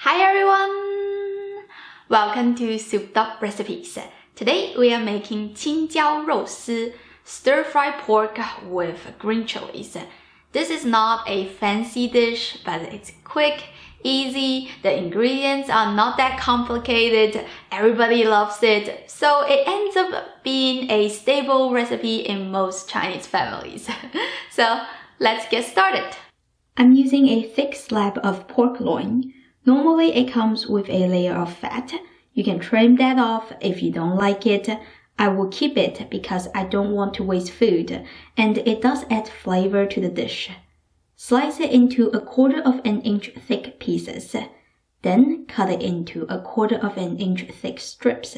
Hi everyone! Welcome to Souped Up Recipes. Today we are making Qing Jiao Rou Si, stir-fried pork with green chilies. This is not a fancy dish, but it's quick, easy, the ingredients are not that complicated, everybody loves it, so it ends up being a staple recipe in most Chinese families. So let's get started. I'm using a thick slab of pork loin. Normally it comes with a layer of fat. You can trim that off if you don't like it. I will keep it because I don't want to waste food, and it does add flavor to the dish. Slice it into 1/4 of an inch thick pieces. Then cut it into 1/4 of an inch thick strips.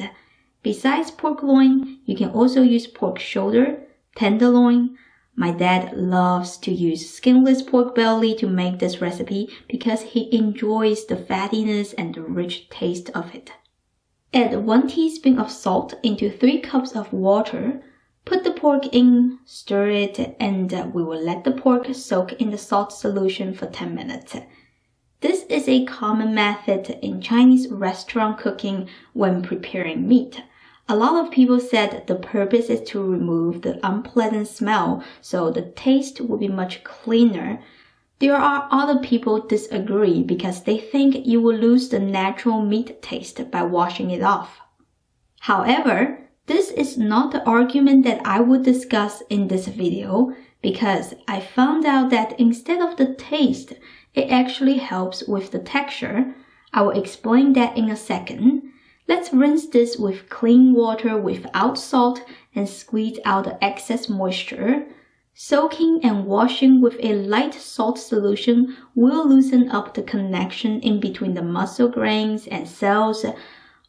Besides pork loin, you can also use pork shoulder, tenderloin. My dad loves to use skinless pork belly to make this recipe because he enjoys the fattiness and the rich taste of it. Add 1 teaspoon of salt into 3 cups of water. Put the pork in, stir it, and we will let the pork soak in the salt solution for 10 minutes. This is a common method in Chinese restaurant cooking when preparing meat. A lot of people said the purpose is to remove the unpleasant smell, so the taste will be much cleaner. There are other people disagree because they think you will lose the natural meat taste by washing it off. However, this is not the argument that I would discuss in this video because I found out that instead of the taste, it actually helps with the texture. I will explain that in a second. Let's rinse this with clean water without salt and squeeze out the excess moisture. Soaking and washing with a light salt solution will loosen up the connection in between the muscle grains and cells.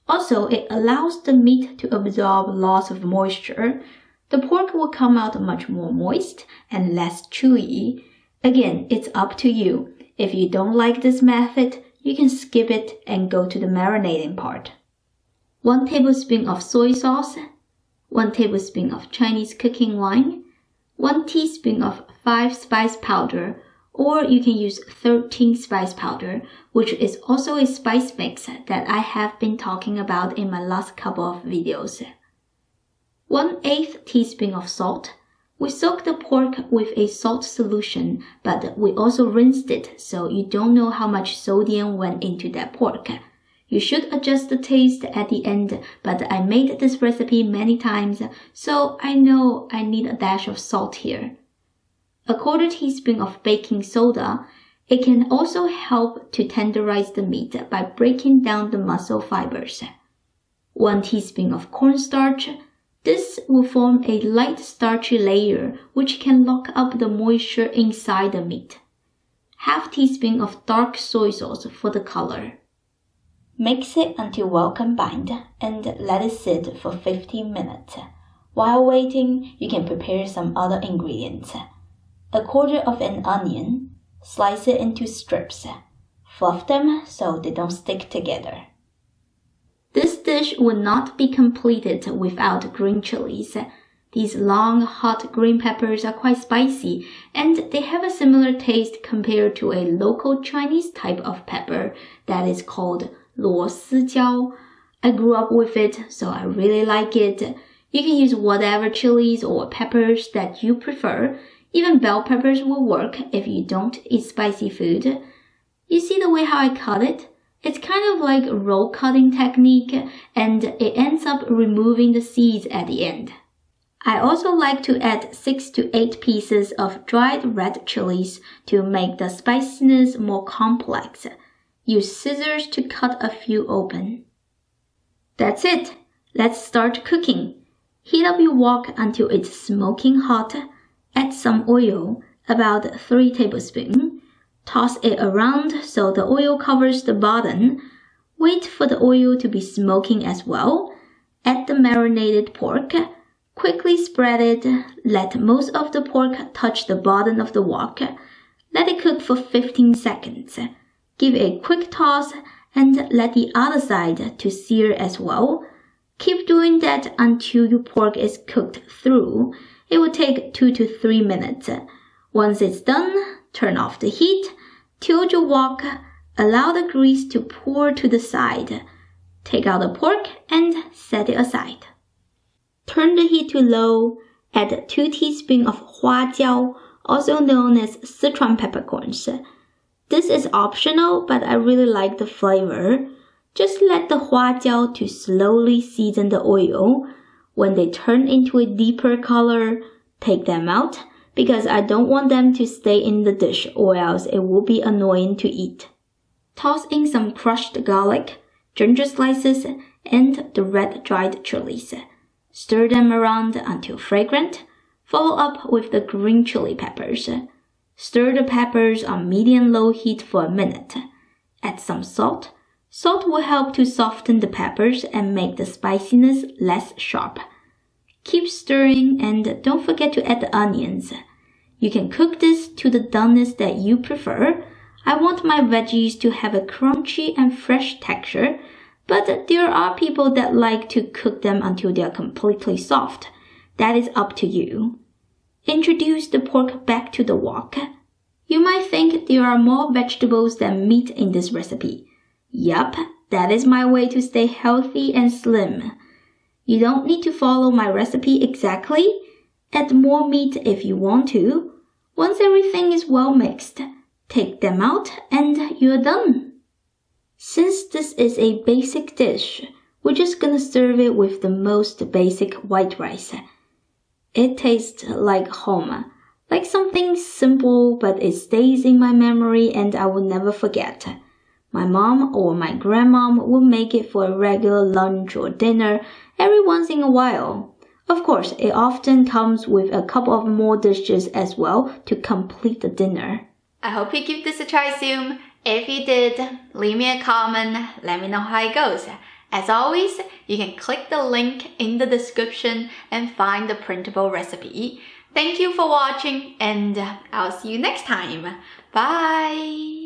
Also, it allows the meat to absorb lots of moisture. The pork will come out much more moist and less chewy. Again, it's up to you. If you don't like this method, you can skip it and go to the marinating part. 1 tablespoon of soy sauce, 1 tablespoon of Chinese cooking wine, 1 teaspoon of 5 spice powder, or you can use 13 spice powder, which is also a spice mix that I have been talking about in my last couple of videos. 1/8 teaspoon of salt. We soak the pork with a salt solution, but we also rinsed it so you don't know how much sodium went into that pork. You should adjust the taste at the end, but I made this recipe many times, so I know I need a dash of salt here. 1/4 teaspoon of baking soda. It can also help to tenderize the meat by breaking down the muscle fibers. 1 teaspoon of cornstarch. This will form a light starchy layer which can lock up the moisture inside the meat. 1/2 teaspoon of dark soy sauce for the color. Mix it until well combined and let it sit for 15 minutes. While waiting, you can prepare some other ingredients. 1/4 of an onion. Slice it into strips. Fluff them so they don't stick together. This dish would not be completed without green chilies. These long, hot green peppers are quite spicy, and they have a similar taste compared to a local Chinese type of pepper that is called 罗斯椒. I grew up with it, so I really like it. You can use whatever chilies or peppers that you prefer. Even bell peppers will work if you don't eat spicy food. You see the way how I cut it? It's kind of like a roll cutting technique, and it ends up removing the seeds at the end. I also like to add 6 to 8 pieces of dried red chilies to make the spiciness more complex. Use scissors to cut a few open. That's it. Let's start cooking. Heat up your wok until it's smoking hot. Add some oil, about 3 tablespoons. Toss it around so the oil covers the bottom. Wait for the oil to be smoking as well. Add the marinated pork. Quickly spread it. Let most of the pork touch the bottom of the wok. Let it cook for 15 seconds. Give it a quick toss and let the other side to sear as well. Keep doing that until your pork is cooked through. It will take 2 to 3 minutes. Once it's done, turn off the heat, tilt your wok Allow the grease to pour to the side. Take out the pork and set it aside. Turn the heat to low. Add 2 teaspoons of Hua Jiao, also known as Sichuan Peppercorns. This is optional, but I really like the flavor. Just let the Hua Jiao to slowly season the oil. When they turn into a deeper color, take them out because I don't want them to stay in the dish or else it will be annoying to eat. Toss in some crushed garlic, ginger slices, and the red dried chilies. Stir them around until fragrant. Follow up with the green chili peppers. Stir the peppers on medium-low heat for a minute. Add some salt. Salt will help to soften the peppers and make the spiciness less sharp. Keep stirring and don't forget to add the onions. You can cook this to the doneness that you prefer. I want my veggies to have a crunchy and fresh texture, but there are people that like to cook them until they are completely soft. That is up to you. Introduce the pork back to the wok. You might think there are more vegetables than meat in this recipe. Yup, that is my way to stay healthy and slim. You don't need to follow my recipe exactly. Add more meat if you want to. Once everything is well mixed, take them out and you're done. Since this is a basic dish, we're just gonna serve it with the most basic white rice. It tastes like home, like something simple, but it stays in my memory and I will never forget. My mom or my grandmom will make it for a regular lunch or dinner every once in a while. Of course, it often comes with a couple of more dishes as well to complete the dinner. I hope you give this a try soon. If you did, leave me a comment, let me know how it goes. As always, you can click the link in the description and find the printable recipe. Thank you for watching and I'll see you next time. Bye!